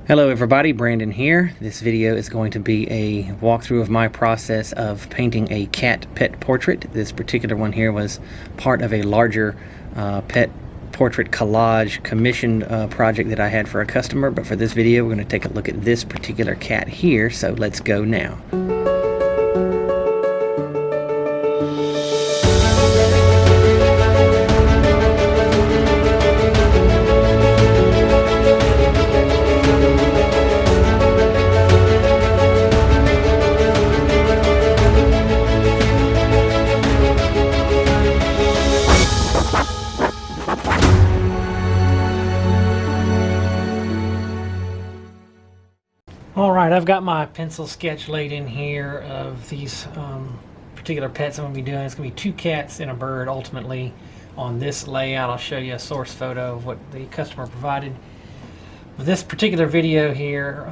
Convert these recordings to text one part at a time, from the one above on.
Hello everybody, Brandon here. This video is going to be a walkthrough of my process of painting a cat pet portrait. This particular one here was part of a larger pet portrait collage commissioned project that I had for a customer, but for this video we're going to take a look at this particular cat here, so let's go now. Alright, I've got my pencil sketch laid in here of these particular pets I'm going to be doing. It's going to be two cats and a bird ultimately on this layout. I'll show you a source photo of what the customer provided. For this particular video here,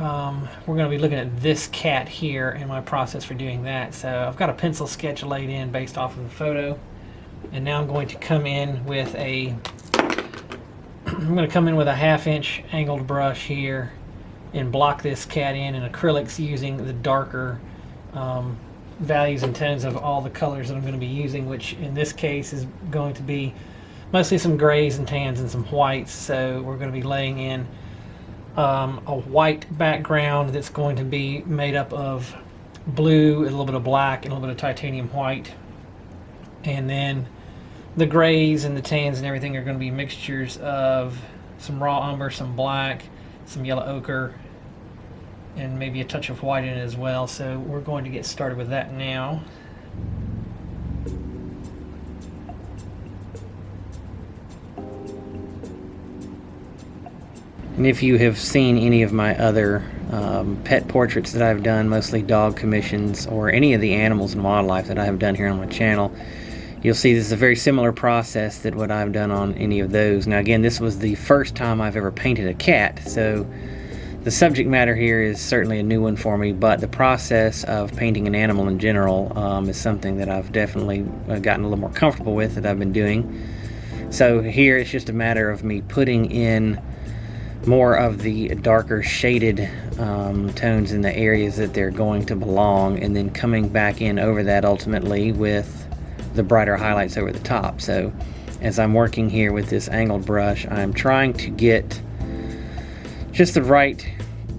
we're going to be looking at this cat here and my process for doing that. So I've got a pencil sketch laid in based off of the photo, and now I'm going to come in with a I'm going to come in with a 1/2 inch angled brush here and block this cat in acrylics using the darker values and tones of all the colors that I'm going to be using, which in this case is going to be mostly some grays and tans and some whites. So we're going to be laying in a white background that's going to be made up of blue, a little bit of black, and a little bit of titanium white, and then the grays and the tans and everything are going to be mixtures of some raw umber, some black, some yellow ochre, and maybe a touch of white in it as well. So we're going to get started with that now. And if you have seen any of my other pet portraits that I've done, mostly dog commissions, or any of the animals and wildlife that I have done here on my channel, you'll see this is a very similar process that what I've done on any of those. Now again, this was the first time I've ever painted a cat, so the subject matter here is certainly a new one for me, but the process of painting an animal in general is something that I've definitely gotten a little more comfortable with, that I've been doing. So here it's just a matter of me putting in more of the darker shaded tones in the areas that they're going to belong, and then coming back in over that ultimately with the brighter highlights over the top. So as I'm working here with this angled brush, I'm trying to get just the right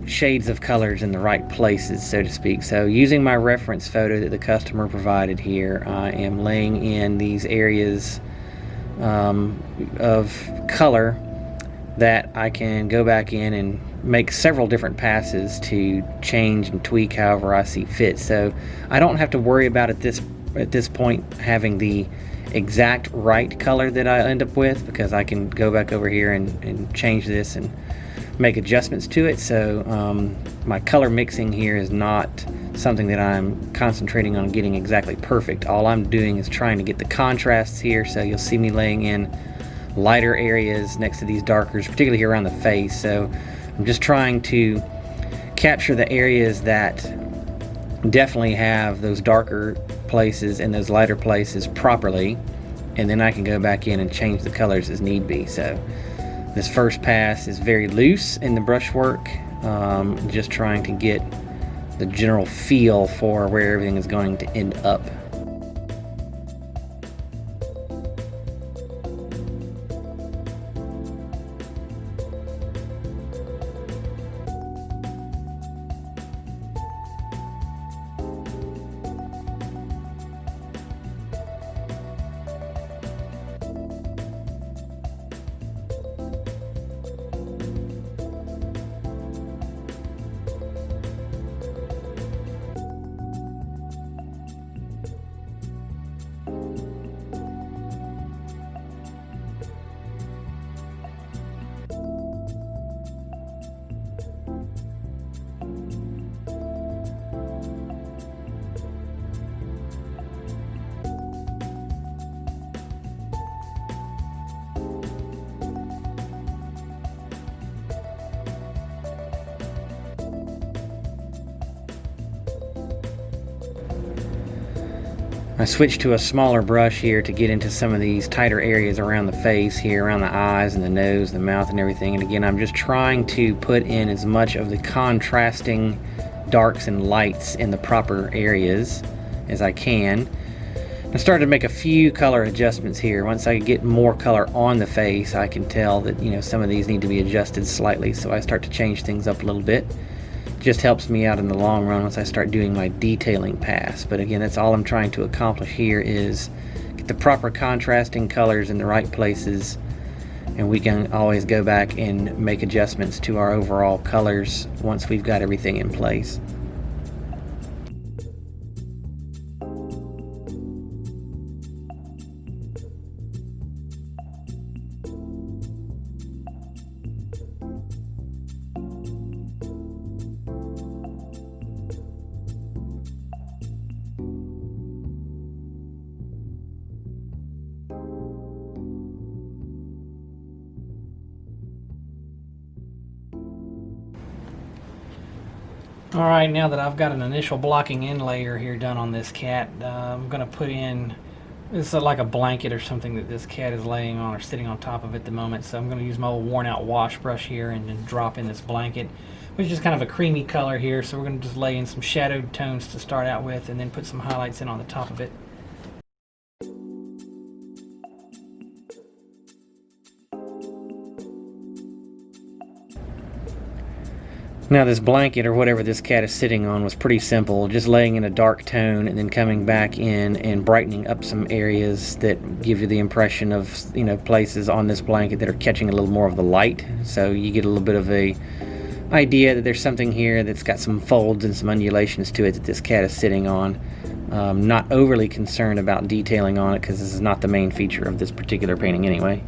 shades of colors in the right places, so to speak. So using my reference photo that the customer provided here, I am laying in these areas of color that I can go back in and make several different passes to change and tweak however I see fit. So I don't have to worry about at this point having the exact right color that I end up with, because I can go back over here and change this and make adjustments to it. So my color mixing here is not something that I'm concentrating on getting exactly perfect. All I'm doing is trying to get the contrasts here. So you'll see me laying in lighter areas next to these darkers, particularly here around the face. So I'm just trying to capture the areas that definitely have those darker places and those lighter places properly, and then I can go back in and change the colors as need be. So this first pass is very loose in the brushwork, just trying to get the general feel for where everything is going to end up. I switched to a smaller brush here to get into some of these tighter areas around the face here, around the eyes and the nose, the mouth and everything. And again, I'm just trying to put in as much of the contrasting darks and lights in the proper areas as I can. I started to make a few color adjustments here. Once I get more color on the face, I can tell that, you know, some of these need to be adjusted slightly, so I start to change things up a little bit. Just helps me out in the long run once I start doing my detailing pass. But again, that's all I'm trying to accomplish here, is get the proper contrasting colors in the right places, and we can always go back and make adjustments to our overall colors once we've got everything in place. Alright, now that I've got an initial blocking in layer here done on this cat, I'm going to put in, this is like a blanket or something that this cat is laying on or sitting on top of at the moment. So I'm going to use my old worn out wash brush here and then drop in this blanket, which is kind of a creamy color here. So we're going to just lay in some shadowed tones to start out with, and then put some highlights in on the top of it. Now this blanket, or whatever this cat is sitting on, was pretty simple. Just laying in a dark tone and then coming back in and brightening up some areas that give you the impression of, you know, places on this blanket that are catching a little more of the light. So you get a little bit of a idea that there's something here that's got some folds and some undulations to it that this cat is sitting on. Not overly concerned about detailing on it, because this is not the main feature of this particular painting anyway.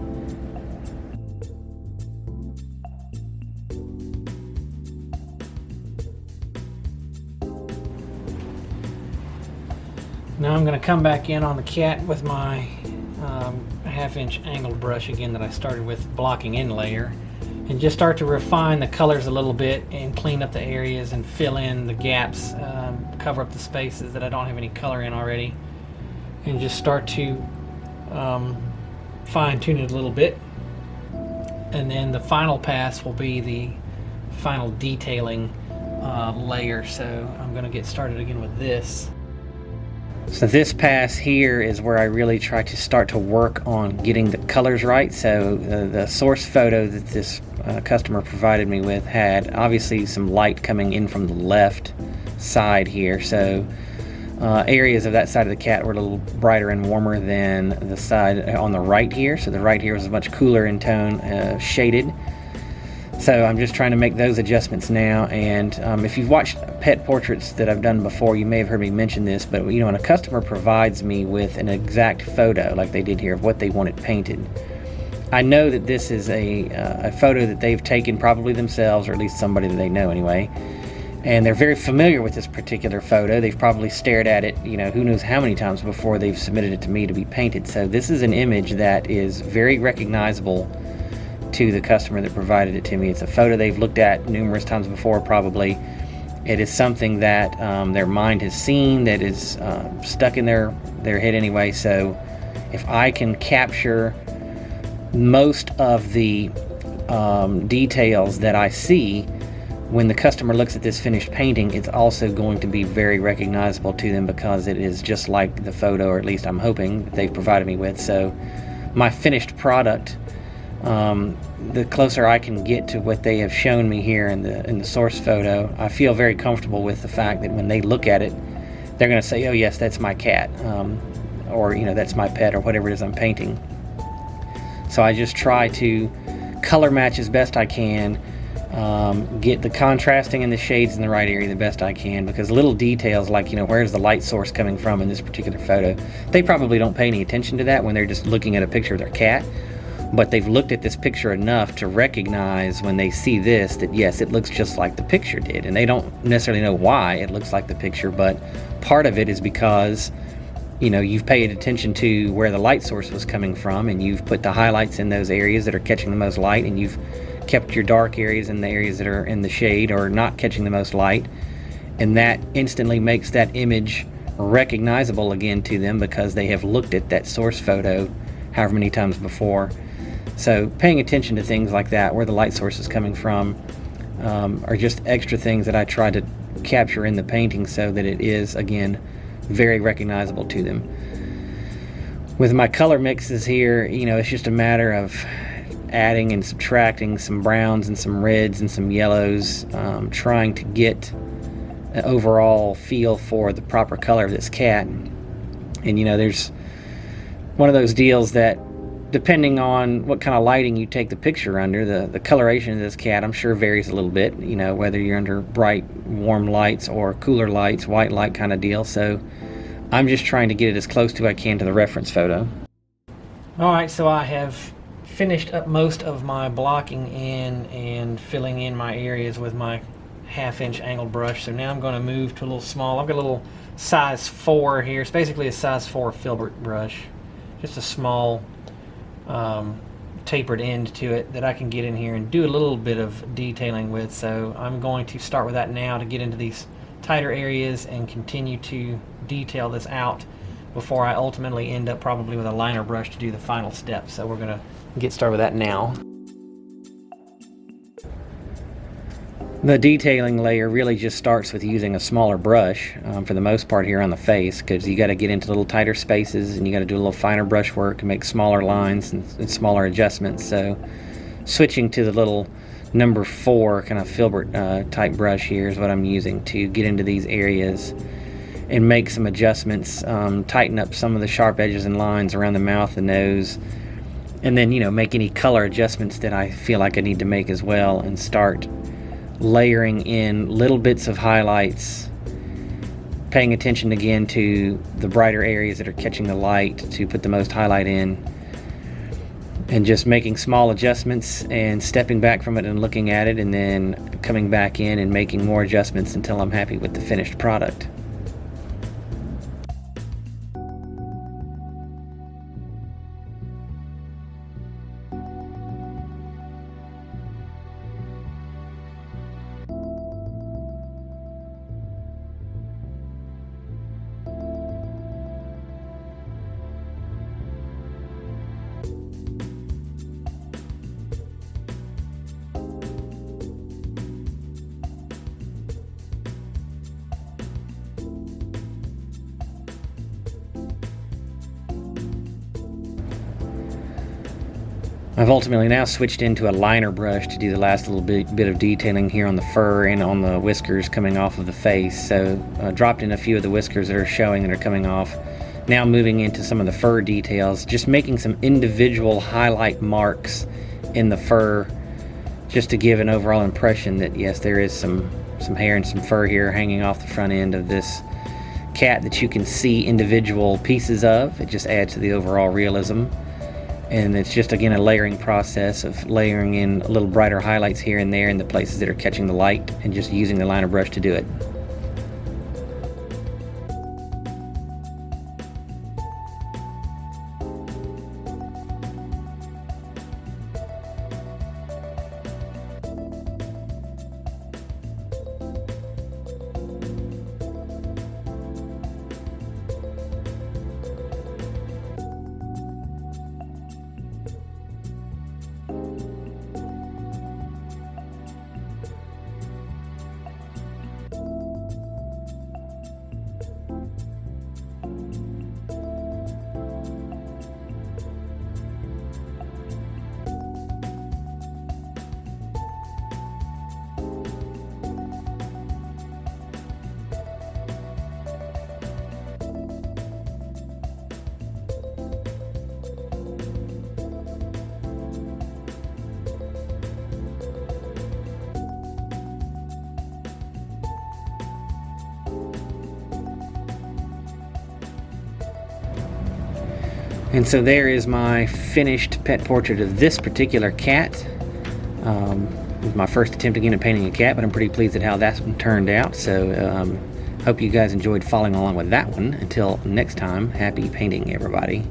Now I'm going to come back in on the cat with my 1/2-inch angled brush again that I started with blocking in layer, and just start to refine the colors a little bit and clean up the areas and fill in the gaps, cover up the spaces that I don't have any color in already, and just start to fine tune it a little bit. And then the final pass will be the final detailing layer. So I'm going to get started again with this. So this pass here is where I really try to start to work on getting the colors right. So the source photo that this customer provided me with had obviously some light coming in from the left side here. So areas of that side of the cat were a little brighter and warmer than the side on the right here. So the right here was much cooler in tone, shaded. So I'm just trying to make those adjustments now. And if you've watched pet portraits that I've done before, you may have heard me mention this, but you know, when a customer provides me with an exact photo like they did here of what they wanted painted, I know that this is a photo that they've taken probably themselves, or at least somebody that they know anyway, and they're very familiar with this particular photo. They've probably stared at it, you know, who knows how many times before they've submitted it to me to be painted. So this is an image that is very recognizable to the customer that provided it to me. It's a photo they've looked at numerous times before, probably. It is something that their mind has seen, that is stuck in their head anyway. So if I can capture most of the details that I see when the customer looks at this finished painting, it's also going to be very recognizable to them, because it is just like the photo, or at least I'm hoping, that they've provided me with. So my finished product, the closer I can get to what they have shown me here in the source photo, I feel very comfortable with the fact that when they look at it, they're going to say, oh yes, that's my cat, or you know, that's my pet, or whatever it is I'm painting. So I just try to color match as best I can, get the contrasting and the shades in the right area the best I can, because little details like, you know, where's the light source coming from in this particular photo, they probably don't pay any attention to that when they're just looking at a picture of their cat. But they've looked at this picture enough to recognize when they see this that yes, it looks just like the picture did. And they don't necessarily know why it looks like the picture, but part of it is because, you know, you've paid attention to where the light source was coming from, and you've put the highlights in those areas that are catching the most light, and you've kept your dark areas in the areas that are in the shade or not catching the most light. And that instantly makes that image recognizable again to them because they have looked at that source photo however many times before. So paying attention to things like that, where the light source is coming from, are just extra things that I try to capture in the painting so that it is, again, very recognizable to them. With my color mixes here, it's just a matter of adding and subtracting some browns and some reds and some yellows, trying to get an overall feel for the proper color of this cat. And there's one of those deals that, depending on what kind of lighting you take the picture under, the coloration of this cat, I'm sure, varies a little bit, whether you're under bright warm lights or cooler lights, white light kind of deal. So I'm just trying to get it as close to I can to the reference photo. Alright, so I have finished up most of my blocking in and filling in my areas with my 1/2-inch angled brush. So now I'm going to move to a little small. I've got a little size 4 here. It's basically a size 4 Filbert brush. Just a small tapered end to it that I can get in here and do a little bit of detailing with. So I'm going to start with that now to get into these tighter areas and continue to detail this out before I ultimately end up probably with a liner brush to do the final step. So we're going to get started with that now. The detailing layer really just starts with using a smaller brush for the most part here on the face, because you got to get into little tighter spaces and you got to do a little finer brush work and make smaller lines and smaller adjustments. So switching to the little number 4 kind of Filbert type brush here is what I'm using to get into these areas and make some adjustments, tighten up some of the sharp edges and lines around the mouth and nose, and then make any color adjustments that I feel like I need to make as well, and start layering in little bits of highlights, paying attention again to the brighter areas that are catching the light to put the most highlight in, and just making small adjustments and stepping back from it and looking at it, and then coming back in and making more adjustments until I'm happy with the finished product. I've ultimately now switched into a liner brush to do the last little bit of detailing here on the fur and on the whiskers coming off of the face. So dropped in a few of the whiskers that are showing that are coming off. Now moving into some of the fur details, just making some individual highlight marks in the fur, just to give an overall impression that yes, there is some hair and some fur here hanging off the front end of this cat that you can see individual pieces of. It just adds to the overall realism. And it's just, again, a layering process of layering in a little brighter highlights here and there in the places that are catching the light, and just using the liner brush to do it. And so there is my finished pet portrait of this particular cat. It was my first attempt again at painting a cat, but I'm pretty pleased at how that one turned out. So hope you guys enjoyed following along with that one. Until next time, happy painting, everybody.